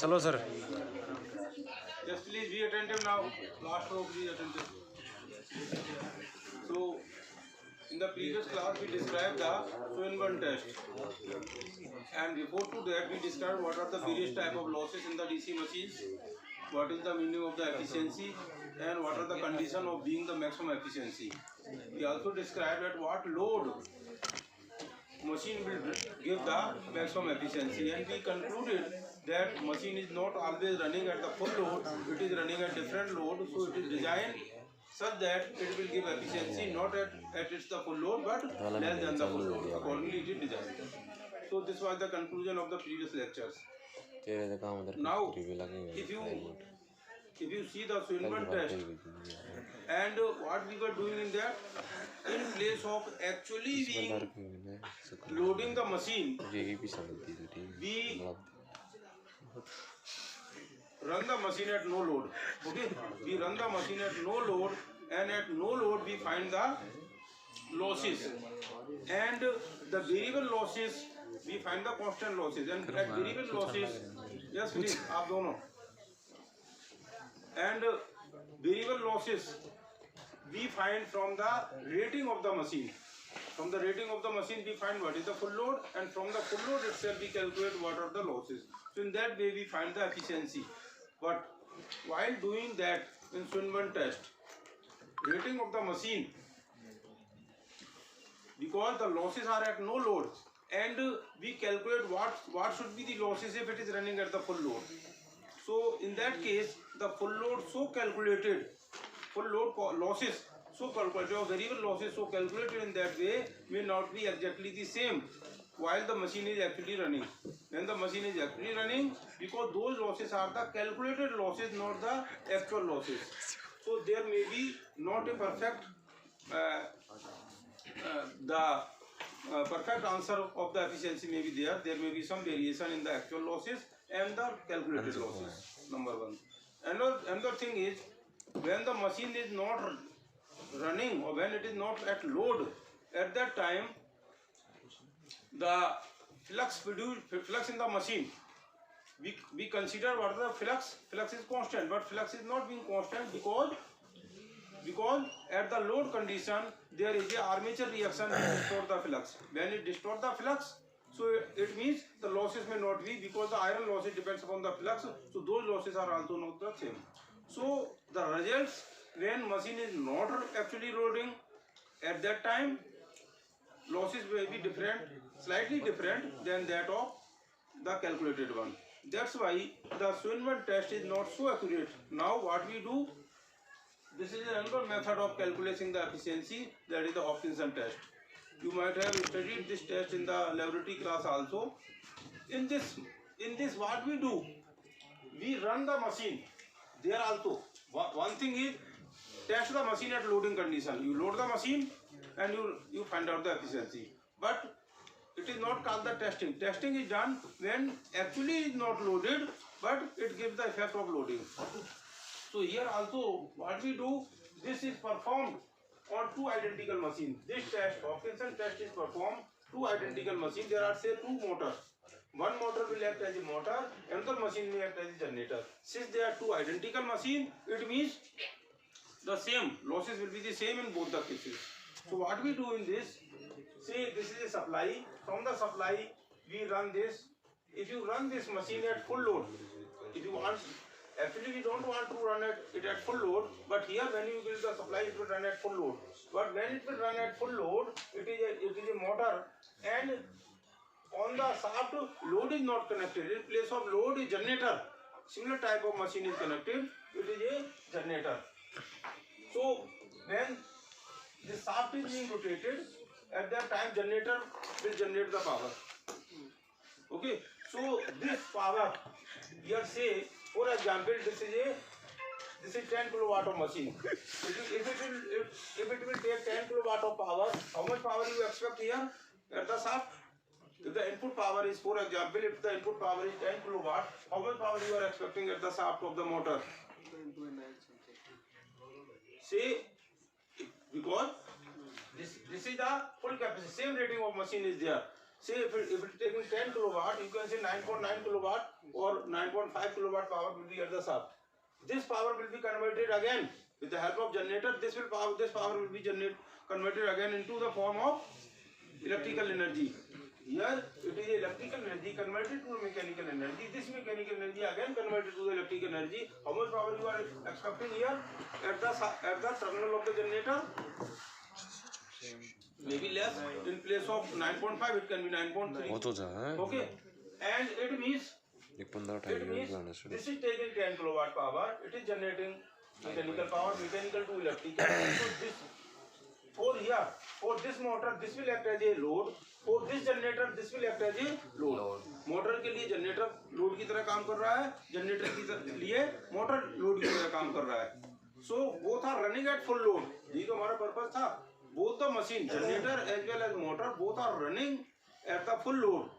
चलो sir. Just please be attentive now. Last row, please attentive. So, in the previous class, we described the Swinburne test, and before to that, we described what are the various type of losses in the DC machines, what is the meaning of the efficiency, and what are the condition of being the maximum efficiency. We also described at what load machine will give the maximum efficiency, and we concluded that machine is not always running at the full load, it is running at different load, so it is designed such that it will give efficiency not at its the full load but less than the full load. Accordingly it is designed. So this was the conclusion of the previous lectures. Now if you see the Swinburne test and what we were doing in that, in place of actually being loading the machine, we run the machine at no load. Okay, we run the machine at no load, and at no load we find the losses, and the variable losses we find the constant losses, and at variable losses, yes please आप दोनों, and variable losses we find from the rating of the machine. From the rating of the machine we find what is the full load, and from the full load itself we calculate what are the losses. So in that way we find the efficiency. But while doing that in Swinburne test, rating of the machine, because the losses are at no load, and we calculate what should be the losses if it is running at the full load. So in that case the full load so calculated, full load losses so calculated, or variable losses so calculated in that way may not be exactly the same while the machine is actually running. When the machine is actually running, because those losses are the calculated losses, not the actual losses. So there may be not a perfect perfect answer of the efficiency may be there. There may be some variation in the actual losses and the calculated losses. Number one. Another thing is, when the machine is not running or when it is not at load, at that time the flux in the machine, we consider what the flux is constant, but flux is not being constant because at the load condition there is a armature reaction which distort the flux. When it distort the flux, so it means the losses may not be, because the iron losses depends upon the flux, so those losses are also not the same. So the results when machine is not actually loading, at that time losses may be different, slightly different than that of the calculated one. That's why the Swinburne test is not so accurate. Now what we do, this is another method of calculating the efficiency, that is the Hopkinson test. You might have studied this test in the laboratory class also. In this what we do, we run the machine. There also one thing is, test the machine at loading condition. You load the machine and you find out the efficiency. But it is not called the testing. Testing is done when actually is not loaded, but it gives the effect of loading. So here also what we do, this is performed on two identical machines. This test, Hopkinson test, is performed two identical machines. There are say two motors. One motor will act as a motor, another machine will act as a generator. Since they are two identical machines, it means the same losses will be the same in both the cases. So what we do in this, say this is a supply. From the supply we run this. If you run this machine at full load, if you want, actually we don't want to run it at full load, but here when you build the supply it will run at full load. But when it will run at full load, it is a motor, and on the shaft load is not connected. In place of load is generator. Similar type of machine is connected. It is a generator. So when the shaft is being rotated, at that time generator will generate the power. Okay. So this power, here say for example this is 10 kilowatt of machine. If it will take 10 kilowatt of power, how much power you expect here at the shaft? If the input power is, for example, if the input power is 10 kilowatt, how much power you are expecting at the shaft of the motor? Say, because this is the full capacity, same rating of machine is there. say if it taking 10 kilowatt, you can say 9.9 kilowatt or 9.5 kilowatt power will be at the shaft. This power will be converted again with the help of generator. This power will be converted again into the form of electrical energy. Here it is electrical energy converted to mechanical energy. This mechanical energy again converted to the electrical energy. How much power you are expecting here at the terminal of the generator? Maybe less. In place of 9.5, it can be 9.3. Okay, and it means this is taking 10 kilowatt power. It is generating mechanical power, mechanical to electrical. So this for this motor, this will act as a load. For this generator, this will act as a load. Motor के लिए generator load की तरह काम कर रहा है, generator के लिए मोटर लोड की तरह काम कर रहा है. So both are running at full load. ये तो हमारा पर्पस था. Both the machine, generator as well as motor, both are running at the full load.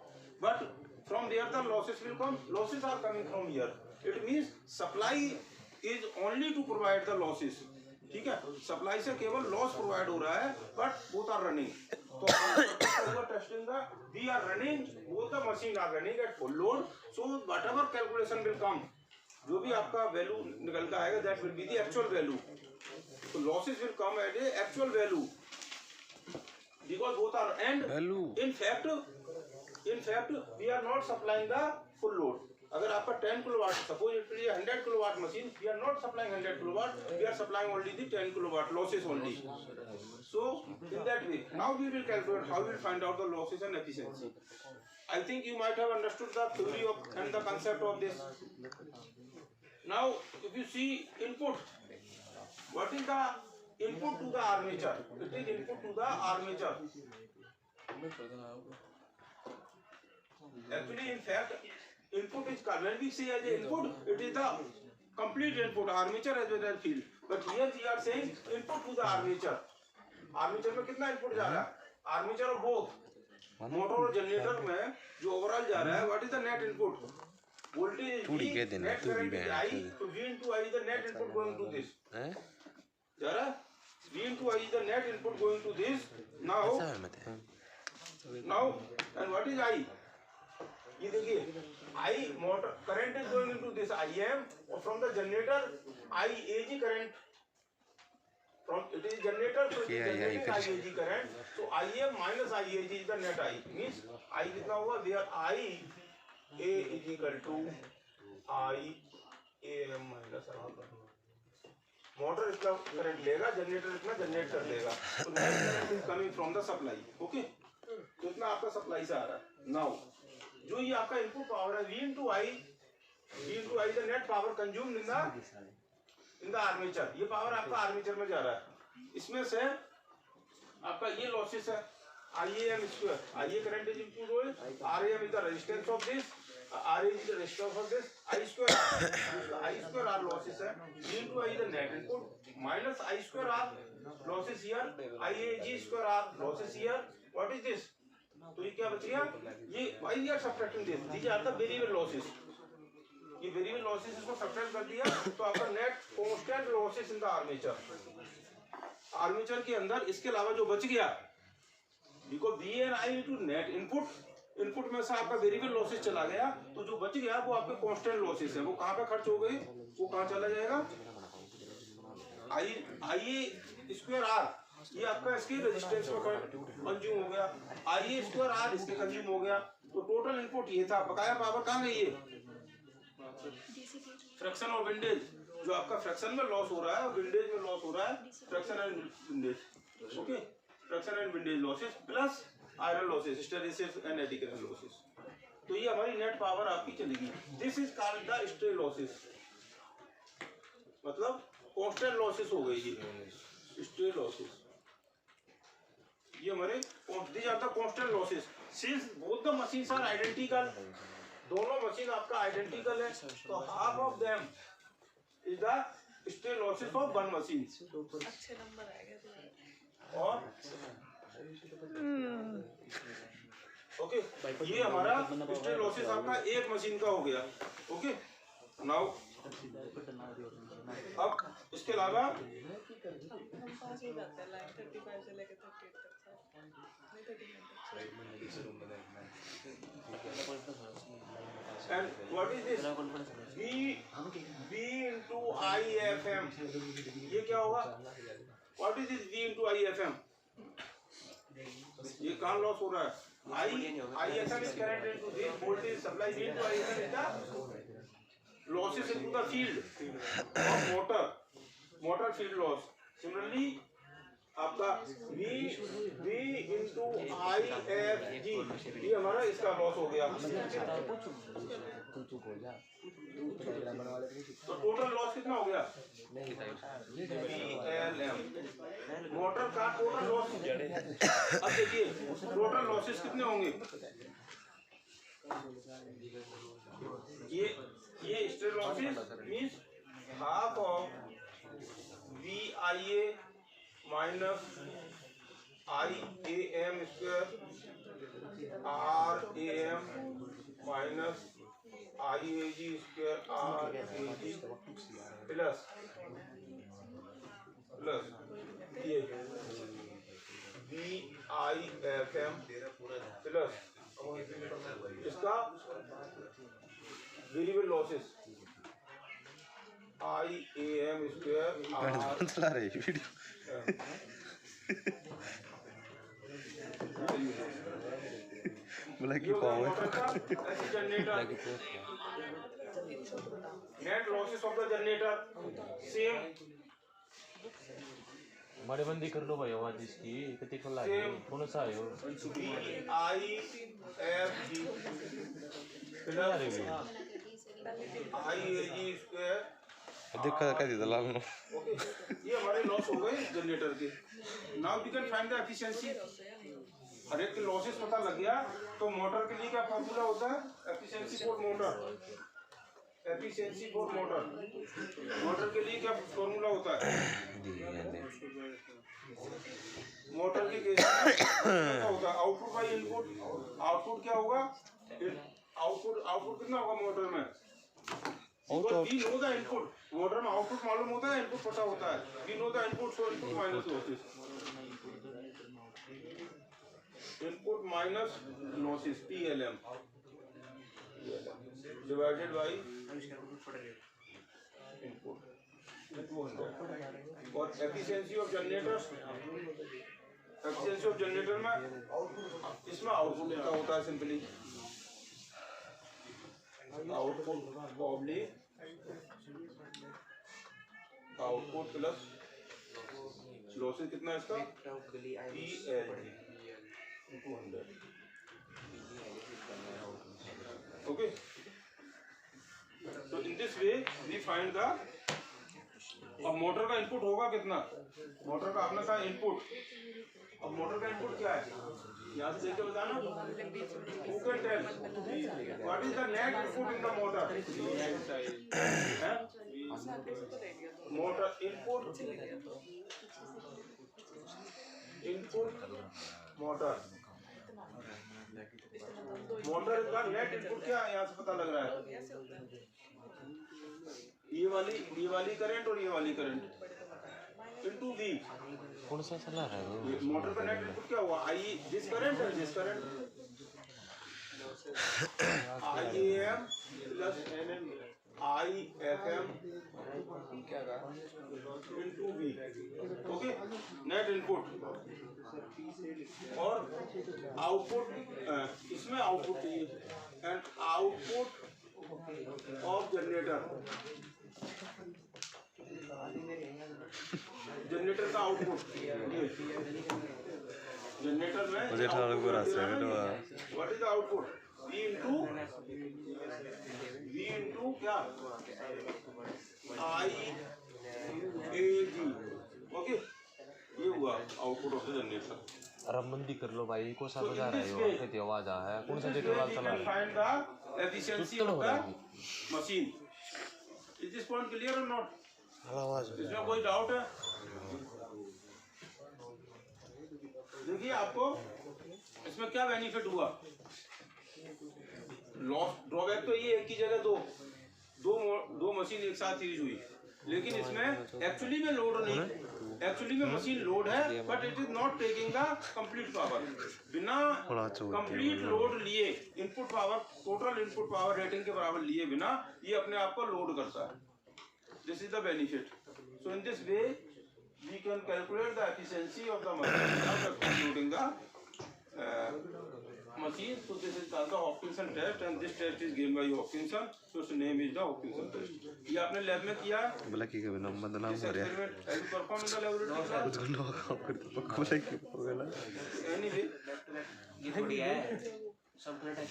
But from there the losses will come. Losses are coming from here. It means supply is only to provide the losses. ठीक है, supply से केवल loss provide हो रहा है, but both are running. तो testing का we are running, both the machine are running at full load. So whatever calculation will come, जो भी आपका वैल्यू निकल कर आएगा, that will be the actual value. तो losses will come at a actual value because both are and in fact we are not supplying the full load. अगर आपका 10 kilowatt, suppose it is 100 kilowatt machine, we are not supplying 100 kilowatt, we are supplying only the 10 kilowatt losses only. So in that way, now we will calculate how we will find out the losses and efficiency. I think you might have understood the theory of and the concept of this. Now if you see input, what is the input to the armature? It is input to the armature. Actually, in fact, input is called, when we say as a input, it is the complete input, armature as well as field. But here we are saying input to the armature. Armature में कितना input जा रहा है? Armature और both motor और generator में जो overall जा रहा है, what is the net input? Voltage V, net current I, तो V into I is the net input going to this. जा रहा है? V into I is the net input going to this. Now and what is I? ये देखिए, I motor current is going into this IM, or from the generator IAG current. From it is generator, so it is generating IAG current. So IM minus IAG is the net I. Means I कितना होगा? Where IA is equal to IAM minus I. Motor इतना current लेगा, generator इतना generate कर देगा. तो net current is coming from the supply. Okay, तो इतना आपका सप्लाई से आ रहा है. नाउ जो ये आपका इनपुट पावर है, V into I the net power consumed in the armature. ये पावर आपका आर्मेचर में जा रहा है. इसमें से आपका ये लॉसेस है IAM square. IA current is input, RAM is the resistance of this, RA is the resistance of this, I square R losses है. V into I the net input minus I square R losses here, IAG square R losses here. What is this? तो ये क्या बच गया? ये why we are subtracting this? These are the variable losses. ये variable losses इसको subtract कर दिया, तो आपका net constant losses in the armature. Armature के अंदर इसके अलावा जो बच गया, because V and I into net input में से आपका वेरिएबल लॉसेस चला गया, तो जो बच गया वो आपके कांस्टेंट लॉसेस है. वो कहाँ पे खर्च हो गई? वो कहाँ चला जाएगा? IA स्क्वायर R, ये आपका इसके रेजिस्टेंस में कंज्यूम हो गया. IA स्क्वायर R इसके कंज्यूम हो गया. तो टोटल इनपुट ये था. बकाया पावर कहाँ गई है? फ्रैक्शन और विंडेज. जो आपका फ्रैक्शन में लॉस हो रहा है और विंडेज में लॉस हो रहा है, friction and windage. Okay, friction and windage losses plus iron losses, hysteresis and eddy current losses. तो ये हमारी नेट पावर आपकी चलेगी. This is called the stray losses, मतलब कांस्टेंट लॉसेस हो गई ये स्ट्रे लॉसेस. ये हमारे these are the constant losses. Since both the machines are identical, दोनों मशीन आपका आइडेंटिकल है, तो half of them is the stray losses of one machine. अच्छे नंबर आएगा. और ओके, ये हमारा स्ट्रे लॉसेस आपका एक मशीन का हो गया. ओके, नाउ अब इसके अलावा And what is this? V into IFM. ये क्या होगा? What is this V into IFM? ये कहाँ लॉस हो रहा है? IFM is current into this voltage supply. V into IFM is the losses into the field of motor field loss. Similarly, आपका V into IFG ये हमारा इसका loss हो गया। तो टोटल लॉस कितना हो गया? VLM। मोटर का टोटल लॉस। अब देखिए टोटल लॉसेस कितने होंगे? ये stray losses means half of VIA minus IAM square RAM minus IAG square RAG plus ये VIFM plus इसका वेरिएबल लॉसेस IAM square चला रहे वीडियो बोला कि power net losses of the generator same बड़े बंदी कर लो भाई आवाज इसकी कितनी खोल रही है कौन सा है वो IAG स्क्वायर देखा क्या थी दलाल नो ओके ये हमारे लॉस हो गए जनरेटर के now we can find the efficiency हर एक के लॉसेस पता लग गया तो मोटर के लिए क्या फार्मूला होता है एफिशिएंसी फॉर मोटर मोटर के लिए क्या फार्मूला होता है मोटर के केस में क्या होता है आउटपुट बाय इनपुट आउटपुट क्या होगा आउटपुट कितना होगा मोटर में we know the input motor में आउटपुट मालूम होता है इनपुट पता होता है we know the input so input minus losses PLM divided by input 200 और एफिशिएंसी ऑफ जनरेटर में इसमें आउटपुट कितना होता है सिंपली आउटपुट प्लस लॉसेस कितना है इसका PL 200 ओके तो in this way we find the अब मोटर का इनपुट होगा कितना मोटर का अपना था इनपुट अब मोटर का इनपुट क्या है यहाँ से देख के बताना who can tell what is the net input in the motor motor input motor का नेट इनपुट क्या है यहाँ से पता लग रहा है ये वाली करंट और ये वाली करंट इनटू V कौन सा चला रहा है वो मोटर का नेट इनपुट क्या हुआ this current IAM plus IFM into V okay net input और आउटपुट इसमें आउटपुट चाहिए एंड आउटपुट ऑफ जनरेटर का आउटपुट जनरेटर में मुझे ठाकुर को रास्ते में तो what is the output V into क्या IAG ओके ये हुआ आउटपुट ऑफ द जनरेटर अरे मंदी कर लो भाई को सा बजा रहे हो कितनी आवाज आ है कौन सा जेटर वाला चला रहा है find the efficiency of the machine is this point clear और नॉट आवाज इसमें कोई डाउट है देखिए आपको इसमें क्या बेनिफिट हुआ लॉस ड्रॉबैक तो ये एक ही जगह दो मशीन एक साथ यूज हुई लेकिन इसमें एक्चुअली में लोड नहीं एक्चुअली में मशीन लोड है but it is not taking the complete power. बिना कंप्लीट लोड लिए input power, total input power rating के बराबर लिए बिना ये अपने आप को लोड करता है। This is the benefit. So in this way we can calculate the efficiency of the machine without including the machine. So this is called the Hopkinson test and this test is given by Hopkinson. So its name is the Hopkinson test. ये आपने lab में किया है? बोला कि कभी नाम बदनाम हो रहा है। Have you performed in the laboratory? कुछ घंटों का काम करते पक्का बोला कि हो गया ना। Anyway, ये थोड़ी है सब प्लेट है।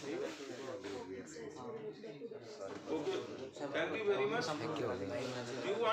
okay. Thank you very much. Thank you. Do you want